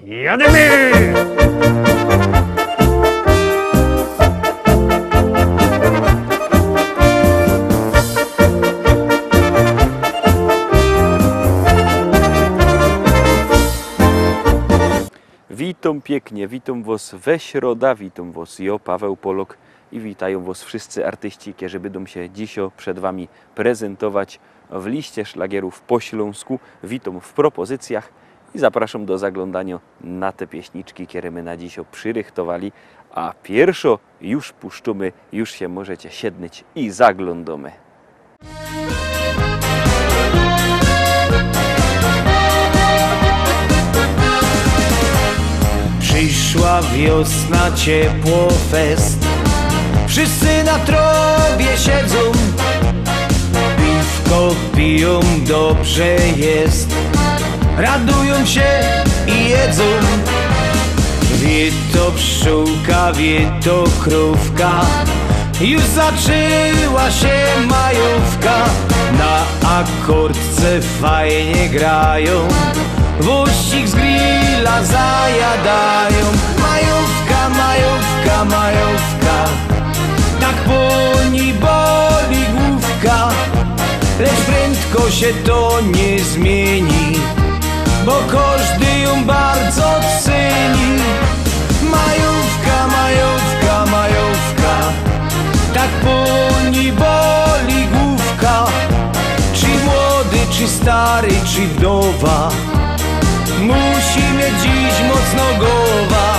Jademy! Witam pięknie, witam was we środa, witam was ja, Paweł Polok i witają was wszyscy artyści, którzy będą się dzisiaj przed wami prezentować w liście szlagierów po śląsku. Witam w propozycjach i zapraszam do zaglądania na te pieśniczki, które my na dzisiaj przyrychtowali. A pierwszo już puszczamy, już się możecie siednić i zaglądamy. Przyszła wiosna, ciepło, fest. Wszyscy na trawie siedzą, piwko piją, dobrze jest. Radują się i jedzą. Wie to pszczółka, wie to krówka. Już zaczęła się majówka. Na akordce fajnie grają, wościk z grilla zajadają. Majówka, majówka, majówka, tak poni boli główka. Lecz prędko się to nie zmieni, bo każdy ją bardzo ceni. Majówka, majówka, majówka, tak poni boli główka. Czy młody, czy stary, czy wdowa, musi mieć dziś mocno głowa.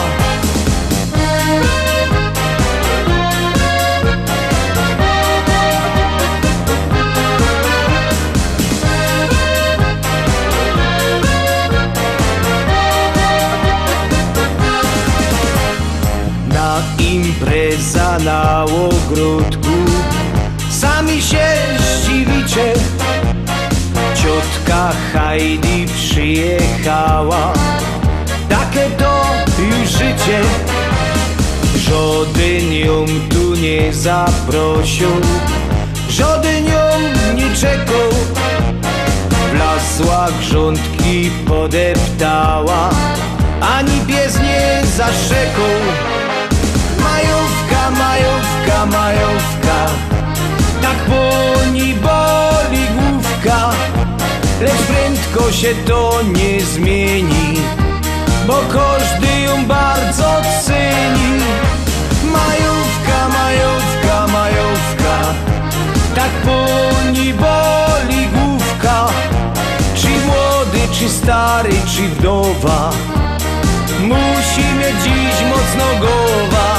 Na impreza na ogródku, sami się zdziwicie. Ciotka Heidi przyjechała, takie to już życie. Żaden ją tu nie zaprosił, żaden ją nie czekał. Wlazła, grządki podeptała, ani pies nie zaszczekał. Majówka, majówka, majówka, tak poni boli główka. Lecz prędko się to nie zmieni, bo każdy ją bardzo ceni. Majówka, majówka, majówka, tak poni boli główka. Czy młody, czy stary, czy wdowa, musi mieć dziś mocno głowa.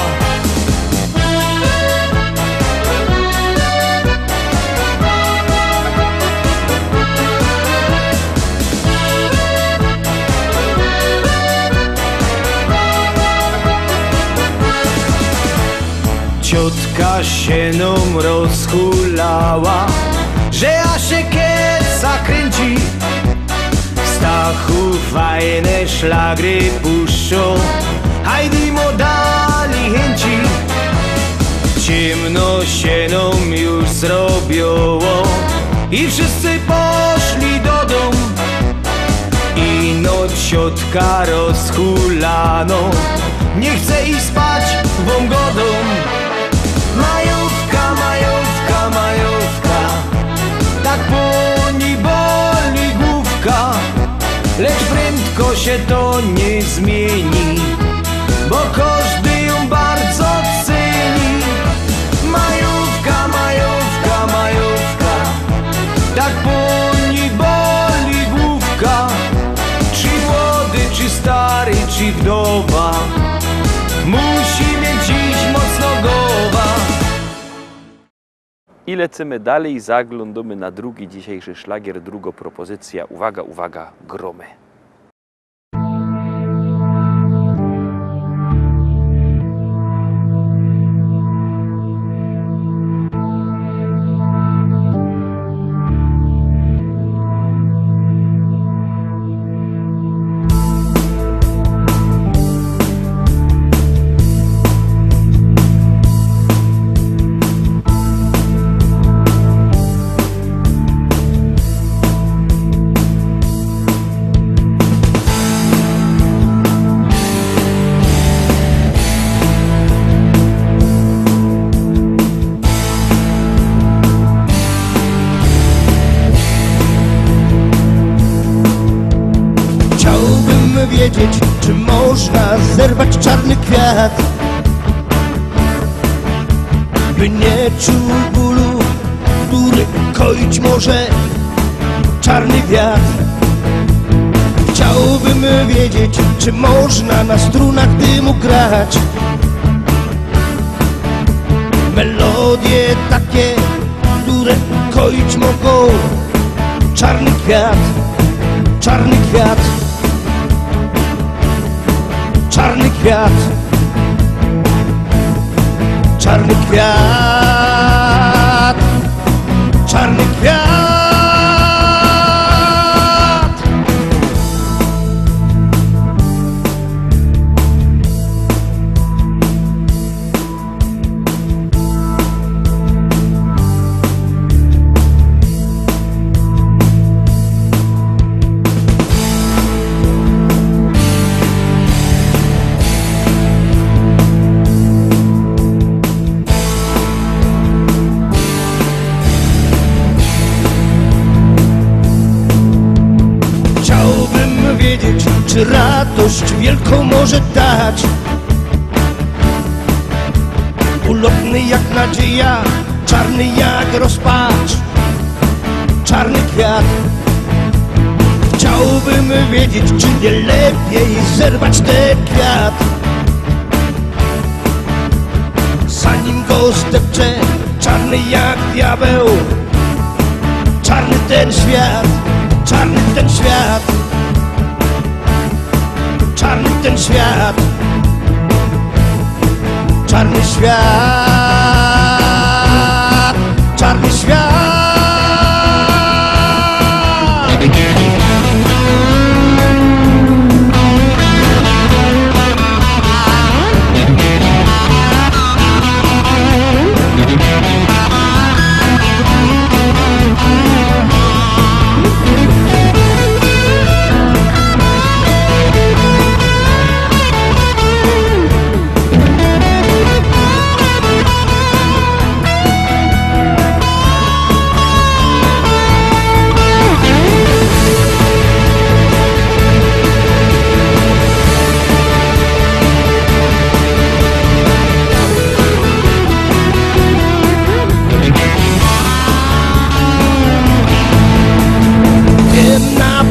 Ciotka się nam rozhulała, że aż się kieca kręci. Stachu fajne szlagry puszczą, Heidi mu dali chęci. Ciemno się nam już zrobiło i wszyscy poszli do domu. Ino ciotka rozhulano, nie chce iść spać wam godą. Majówka, majówka, majówka, tak poni boli główka. Lecz prędko się to nie zmieni, bo każdy ją bardzo ceni. Majówka, majówka, majówka, tak poni boli główka. Czy młody, czy stary, czy wdowa, musi mieć dziś mocno głowa. I lecimy dalej, zaglądamy na drugi dzisiejszy szlagier, druga propozycja. Uwaga, uwaga, gromy. wiedzieć, czy można zerwać czarny kwiat, by nie czuł bólu, który koić może czarny wiatr. Chciałbym wiedzieć, czy można na strunach dymu grać melodie takie, które koić mogą czarny kwiat, czarny kwiat, czarny kwiat, czarny kwiat, czarny kwiat. Czy radość wielką może dać ulotny jak nadzieja, czarny jak rozpacz, czarny kwiat. Chciałbym wiedzieć, czy nie lepiej zerwać ten kwiat, zanim go zdepcze, czarny jak diabeł, czarny ten świat, czarny ten świat, czarny ten świat, czarny świat, czarny świat.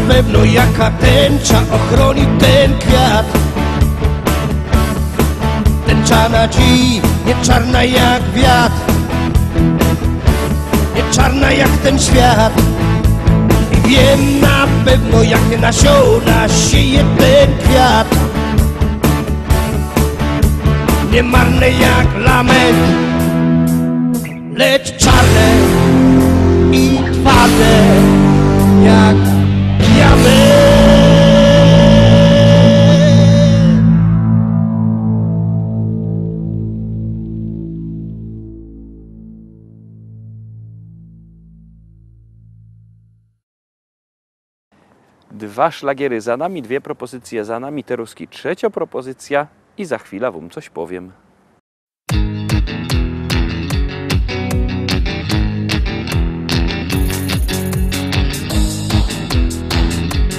Pewno jaka tęcza ochroni ten kwiat. Tęcza na dziś, nie czarna jak wiatr, nie czarna jak ten świat. I wiem na pewno jakie nasiona sieje ten kwiat. Nie marne jak lament, lecz czarne i twarde jak diament. Dwa szlagiery za nami, dwie propozycje za nami, Teruski trzecia propozycja i za chwilę wam coś powiem.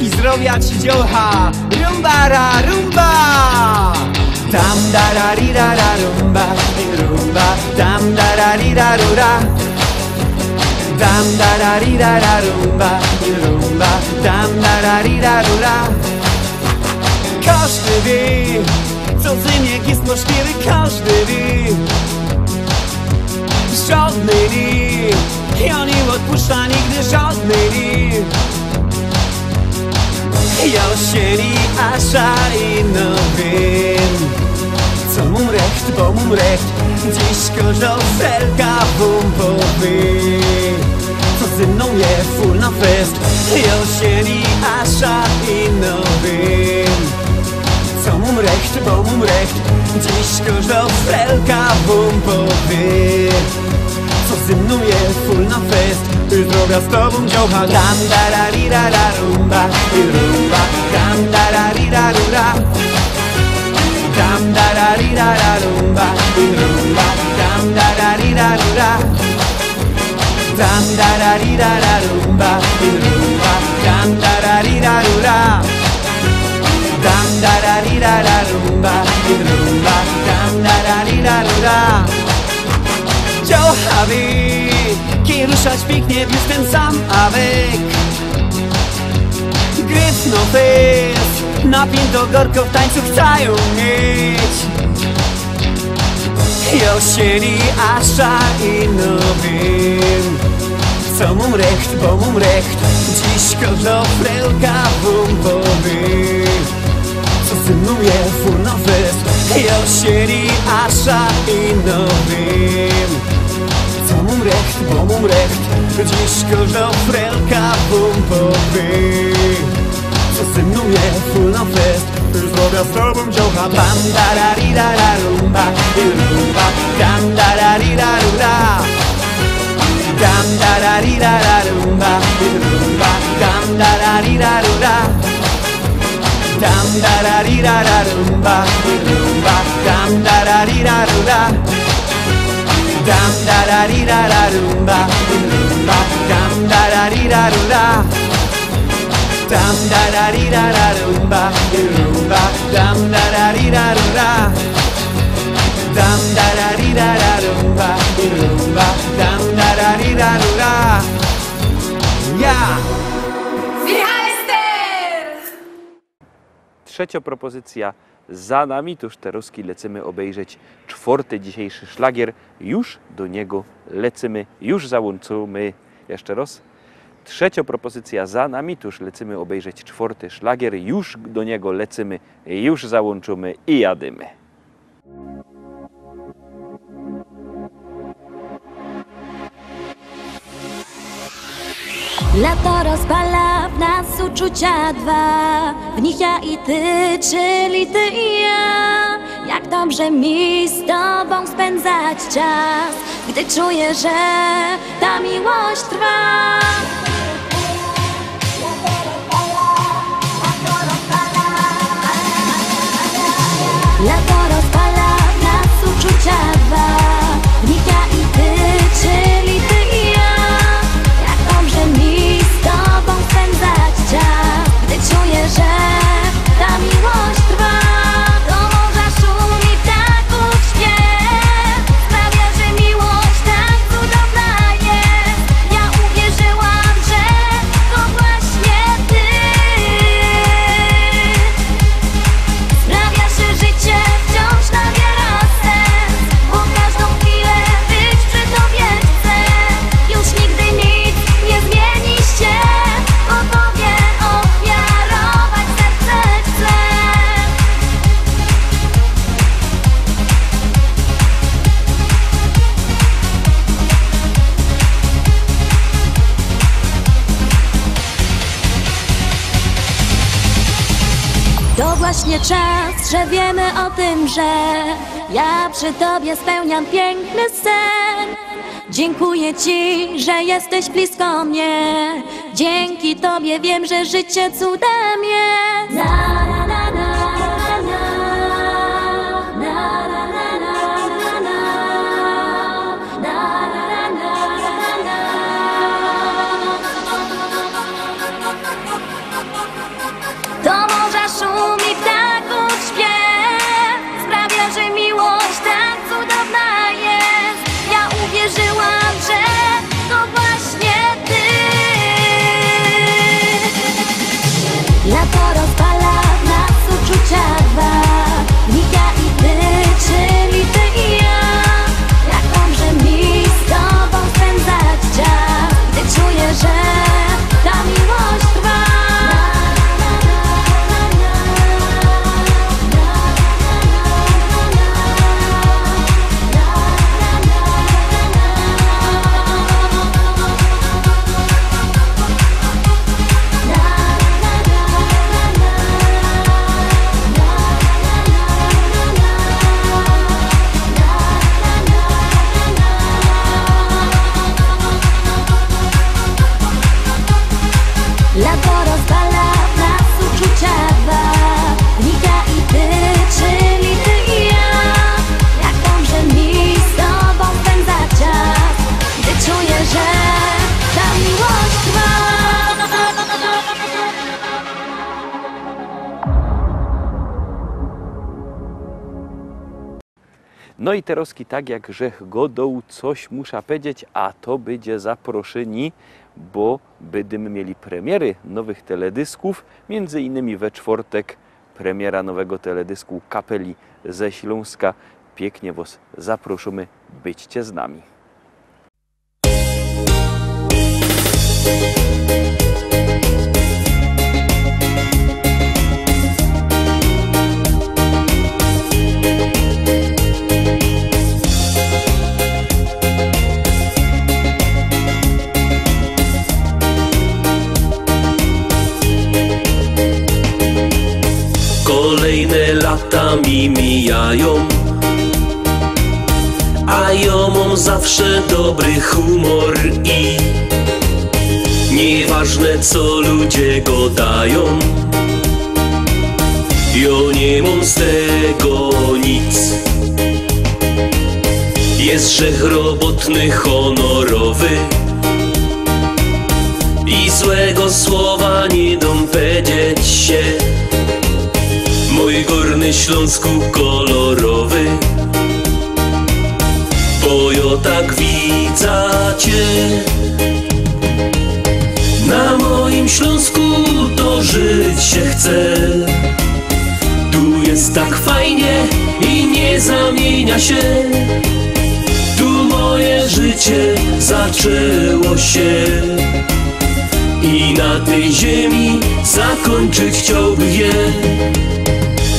I zdrowia ci dziołcha, rumbara, rumba! Tam dararira rumba, rumba, tam dararira rura. Tam dararira rumba, rumba, tam dararira rura. Każdy wie, co zyniek jest możliwy, każdy wie. Żadny nie, ja nie odpuszcza nigdy żadny nie. Jag känner Asha innovin Som om recht, bom om recht Dziś korzał selka bum po wy Co ze mną je full na fest Jag känner Asha innovin Som om recht, bom om recht Dziś korzał selka bum po wy Co ze mną je full na fest Ty droga z tobą dziołcha Dam dararira rumba I rumba Dam dararira rura Dam dararira rumba I rumba Dam dararira rura Dam dararira rumba I rumba Dam dararira rura Dam da ri da da rumba, rumba, dam da da ri da da. Joe Javi, qui ruszać pięknie, już ten sam avec. Gryf no face, napięto gorko w tańcu chcą mieć. Josieni, Asza i Nowin. Co mum recht, bo mum recht, dziś kogo frelka wum powie. Co ze mną je furno fest, Josieni, Asza i Nowin. Co mum recht, bo mum recht, dziś kogo frelka wum powie. Co ze mną je furno fest, zdrowia z tobą dziocha. Bam da da ri da da rumba, rumba, dam da da ri da da. Dam da da ri da da rumba, rumba, dam da da ri da da. Dam da da ri da da rumba, rumba, dam da da ri da da. Dam da da ri da da rumba, rumba, dam da da ri da da. Dam da da ri da da rumba, rumba, dam da da ri da da. Dam da da ri da da rumba, rumba, dam da da ri da da. Ja! Wie heißt der? Trzecia propozycja za nami, tuż Teruski lecimy obejrzeć czwarty dzisiejszy szlagier. Już do niego lecimy, już załączymy. Jeszcze raz. Trzecia propozycja za nami, tuż lecimy obejrzeć czwarty szlagier. Już do niego lecimy, już załączymy i jadymy. Lato rozpala w nas uczucia dwa, w nich ja i ty, czyli ty i ja. Jak dobrze mi z tobą spędzać czas, gdy czuję, że ta miłość trwa. Lato rozpala w nas uczucia dwa, w nich ja i ty, czyli ty i ja. Jak dobrze mi z tobą spędzać czas, gdy czuję, że ta miłość trwa. Do morza szumi ptaków śpiew, sprawia, że miłość tak cudowna jest. Ja uwierzyłam, że to właśnie ty. Sprawia, że życie wciąż nabiera sens, bo każdą chwilę być przy tobie chcę. Już nigdy nic nie zmieni się, bo tobie ofiarować serce chcę. To właśnie czas, że wiemy o tym, że ja przy tobie spełniam piękny sen. Dziękuję ci, że jesteś blisko mnie. Dzięki tobie wiem, że życie cudem jest. Na, na, na, na, na, na, na, na, na, na, na, na, na, na, na. Do morza szumi ptaków śpiew, sprawia, że miłość tak cudowna jest. Ja uwierzyłam, że to właśnie ty. Lato rozpala w No i teroski tak jak grzech godą, coś muszę powiedzieć, a to będzie zaproszeni, bo będziemy mieli premiery nowych teledysków, między innymi we czwartek premiera nowego teledysku Kapeli ze Śląska. Pięknie was zaprosimy, byćcie z nami. Kolejne lata mi mijają, a ja mam zawsze dobry humor i nieważne co ludzie gadają, ja nie mam z tego nic. Jest grzech robotny, honorowy i złego słowa nie dam powiedzieć się. Mój Górny Śląsku kolorowy, bo ja tak widzę cię. Na moim Śląsku to żyć się chce. Tu jest tak fajnie i nie zamienia się. Tu moje życie zaczęło się i na tej ziemi zakończyć chciałbym je.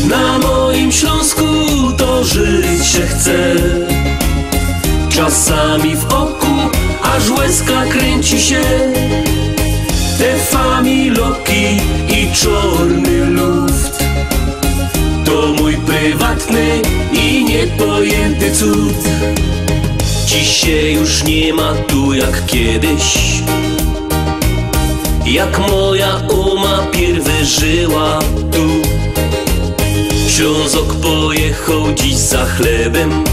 Na moim Śląsku to żyć się chce. Czasami w oku aż łezka kręci się. Te familoki i czarny luft to mój prywatny i niepojęty cud. Dziś się już nie ma tu jak kiedyś, jak moja oma pierwy żyła tu. Ślązok pojechał dziś za chlebem,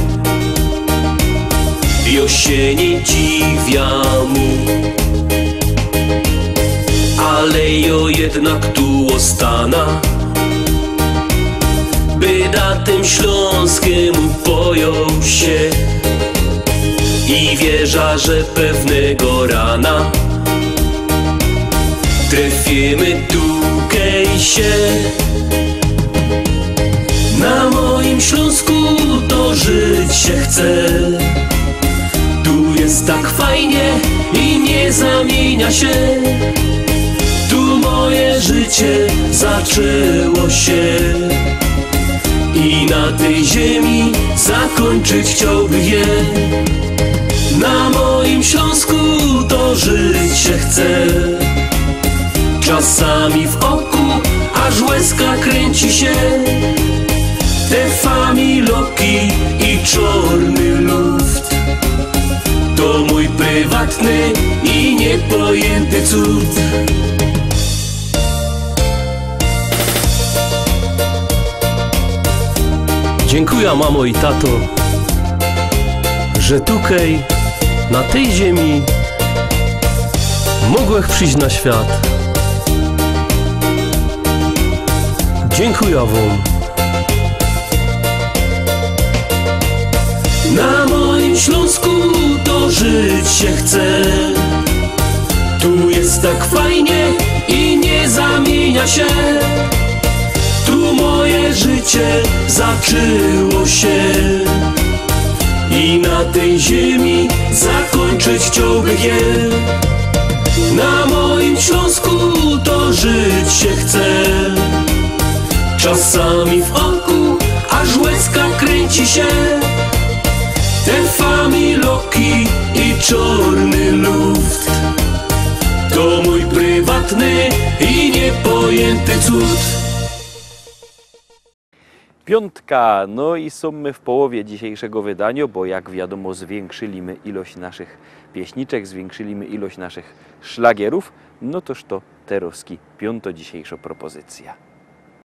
ja się nie dziwię mu, ale ja jednak tu ostana, by na tym Śląskiemu pojął się i wierza, że pewnego rana trafimy tukej się. Na moim Śląsku to żyć się chce. Tu jest tak fajnie i nie zamienia się. Tu moje życie zaczęło się i na tej ziemi zakończyć chciałbym je. Na moim Śląsku to żyć się chce. Czasami w oku aż łezka kręci się. Te familoki i czarny luft to mój prywatny i niepojęty cud. Dziękuję mamo i tato, że tukej na tej ziemi mogłech przyjść na świat. Dziękuję wam. Na moim Śląsku to żyć się chce. Tu jest tak fajnie i nie zamienia się. Tu moje życie zaczęło się i na tej ziemi zakończyć chciałbym je. Na moim Śląsku to żyć się chce. Czasami w oku aż łezka kręci się. Te familoki i czarny luft to mój prywatny i niepojęty cud. Piątka, no i są my w połowie dzisiejszego wydania, bo jak wiadomo zwiększyliśmy ilość naszych pieśniczek, zwiększyliśmy ilość naszych szlagierów, no toż to teroski piąto dzisiejsza propozycja.